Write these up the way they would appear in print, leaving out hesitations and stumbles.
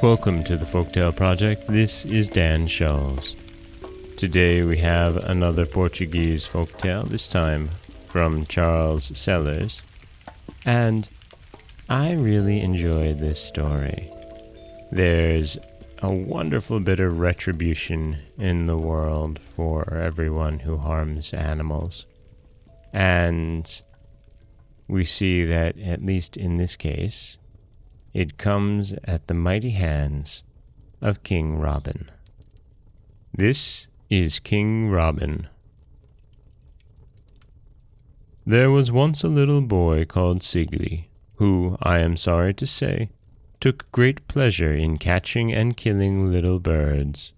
Welcome to the Folktale Project. This is Dan Scholes. Today we have another Portuguese folktale, this time from Charles Sellers. And I really enjoyed this story. There's a wonderful bit of retribution in the world for everyone who harms animals. And we see that, at least in this case, it comes at the mighty hands of King Robin. This is King Robin. There was once a little boy called Sigli, who, I am sorry to say, took great pleasure in catching and killing little birds.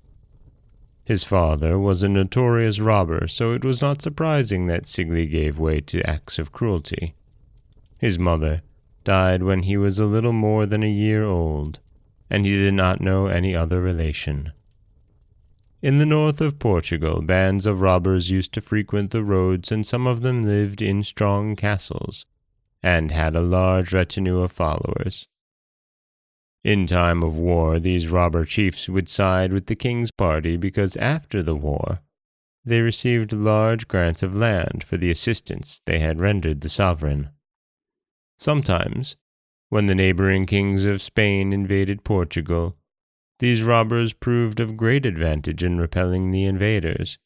His father was a notorious robber, so it was not surprising that Sigli gave way to acts of cruelty. His mother died when he was a little more than a year old, and he did not know any other relation. In the north of Portugal, bands of robbers used to frequent the roads, and some of them lived in strong castles, and had a large retinue of followers. In time of war, these robber chiefs would side with the king's party because after the war, they received large grants of land for the assistance they had rendered the sovereign. Sometimes, when the neighbouring kings of Spain invaded Portugal, these robbers proved of great advantage in repelling the invaders.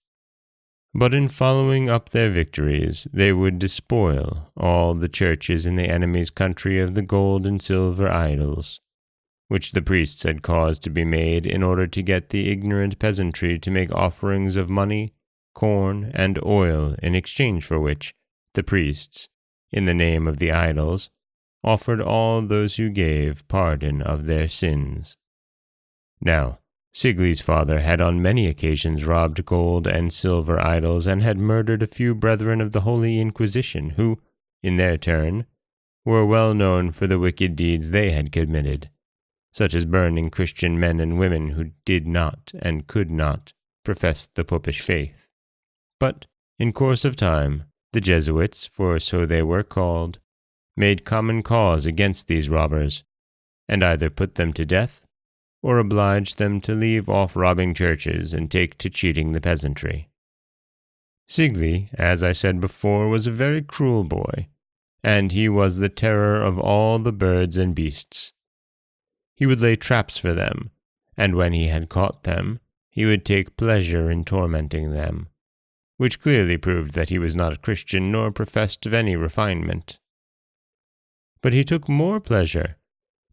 But in following up their victories, they would despoil all the churches in the enemy's country of the gold and silver idols, which the priests had caused to be made in order to get the ignorant peasantry to make offerings of money, corn, and oil, in exchange for which the priests, in the name of the idols, offered all those who gave pardon of their sins. Now, Sigli's father had on many occasions robbed gold and silver idols, and had murdered a few brethren of the Holy Inquisition, who, in their turn, were well known for the wicked deeds they had committed, such as burning Christian men and women who did not and could not profess the popish faith. But, in course of time, the Jesuits, for so they were called, made common cause against these robbers, and either put them to death, or obliged them to leave off robbing churches and take to cheating the peasantry. Sigli, as I said before, was a very cruel boy, and he was the terror of all the birds and beasts. He would lay traps for them, and when he had caught them, he would take pleasure in tormenting them, which clearly proved that he was not a Christian nor professed of any refinement. But he took more pleasure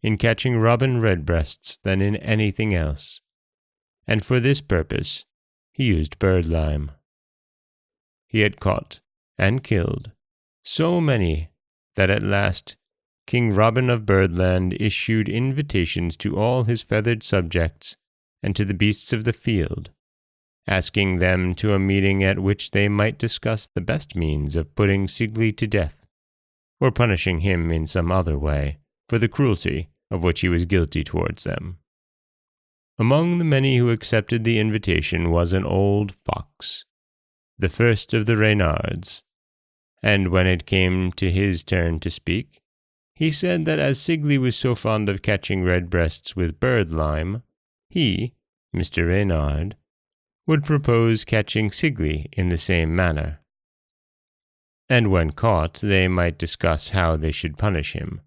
in catching robin redbreasts than in anything else, and for this purpose he used birdlime. He had caught and killed so many that at last King Robin of Birdland issued invitations to all his feathered subjects and to the beasts of the field, asking them to a meeting at which they might discuss the best means of putting Sigli to death, or punishing him in some other way for the cruelty of which he was guilty towards them. Among the many who accepted the invitation was an old fox, the first of the Reynards, and when it came to his turn to speak, he said that as Sigli was so fond of catching redbreasts with birdlime, he, Mr. Reynard, would propose catching Sigli in the same manner. And when caught, they might discuss how they should punish him,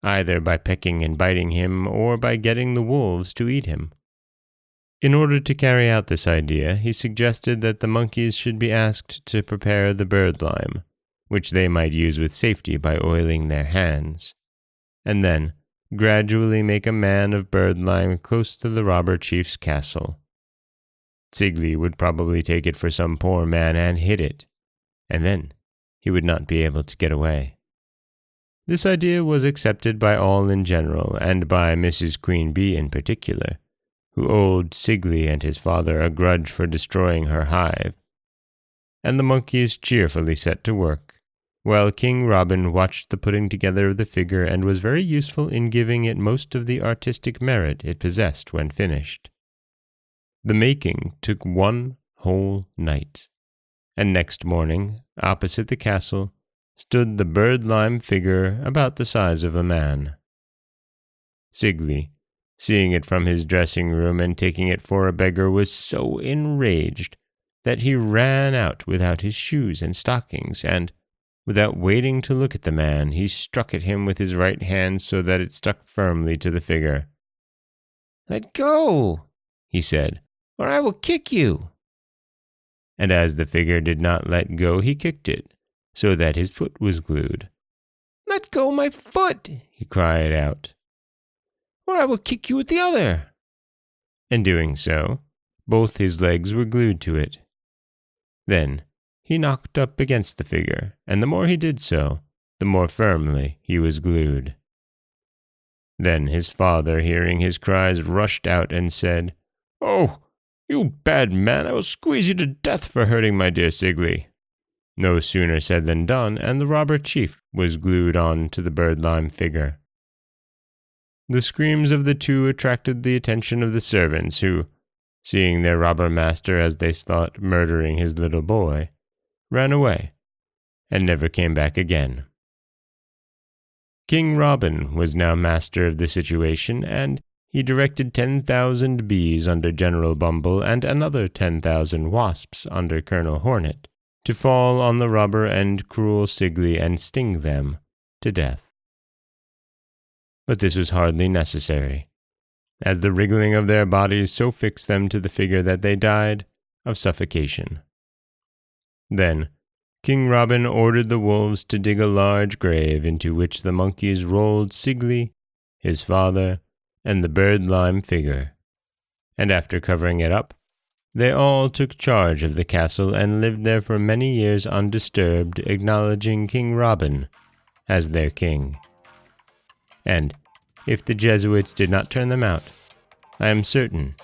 either by pecking and biting him or by getting the wolves to eat him. In order to carry out this idea, he suggested that the monkeys should be asked to prepare the birdlime, which they might use with safety by oiling their hands, and then gradually make a man of birdlime close to the robber chief's castle. Sigli would probably take it for some poor man and hit it, and then he would not be able to get away. This idea was accepted by all in general, and by Mrs. Queen Bee in particular, who owed Sigli and his father a grudge for destroying her hive, and the monkeys cheerfully set to work, while King Robin watched the putting together of the figure and was very useful in giving it most of the artistic merit it possessed when finished. The making took one whole night, and next morning, opposite the castle, stood the bird-lime figure about the size of a man. Sigli, seeing it from his dressing room and taking it for a beggar, was so enraged that he ran out without his shoes and stockings, and, without waiting to look at the man, he struck at him with his right hand so that it stuck firmly to the figure. "Let go," he said, "or I will kick you." And as the figure did not let go, he kicked it, so that his foot was glued. "Let go my foot," he cried out, "or I will kick you with the other." And doing so, both his legs were glued to it. Then he knocked up against the figure, and the more he did so, the more firmly he was glued. Then his father, hearing his cries, rushed out and said, "Oh, you bad man, I will squeeze you to death for hurting my dear Sigli." No sooner said than done, and the robber chief was glued on to the bird-lime figure. The screams of the two attracted the attention of the servants, who, seeing their robber master, as they thought, murdering his little boy, ran away, and never came back again. King Robin was now master of the situation, and he directed 10,000 bees under General Bumble and another 10,000 wasps under Colonel Hornet to fall on the robber and cruel Sigli and sting them to death. But this was hardly necessary, as the wriggling of their bodies so fixed them to the figure that they died of suffocation. Then King Robin ordered the wolves to dig a large grave into which the monkeys rolled Sigli, his father, and the bird-lime figure, and after covering it up, they all took charge of the castle and lived there for many years undisturbed, acknowledging King Robin as their king. And if the Jesuits did not turn them out, I am certain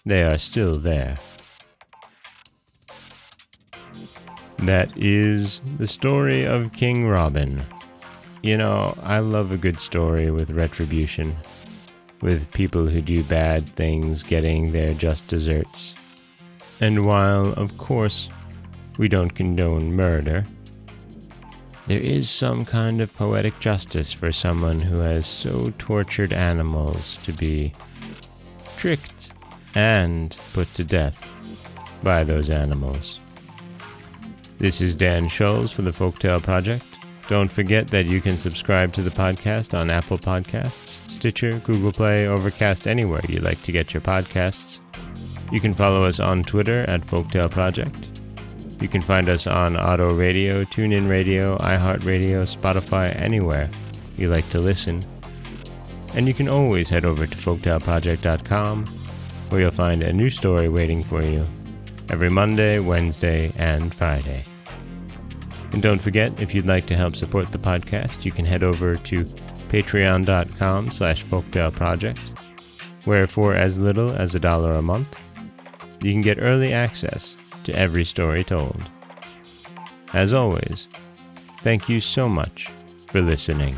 they are still there. That is the story of King Robin. You know, I love a good story with retribution, with people who do bad things getting their just deserts. And while, of course, we don't condone murder, there is some kind of poetic justice for someone who has so tortured animals to be tricked and put to death by those animals. This is Dan Scholes for the Folktale Project. Don't forget that you can subscribe to the podcast on Apple Podcasts, Stitcher, Google Play, Overcast, anywhere you like to get your podcasts. You can follow us on Twitter at Folktale Project. You can find us on Auto Radio, TuneIn Radio, iHeartRadio, Spotify, anywhere you like to listen. And you can always head over to folktaleproject.com, where you'll find a new story waiting for you every Monday, Wednesday, and Friday. And don't forget, if you'd like to help support the podcast, you can head over to patreon.com/folktaleproject, where for as little as $1 a month, you can get early access to every story told. As always, thank you so much for listening.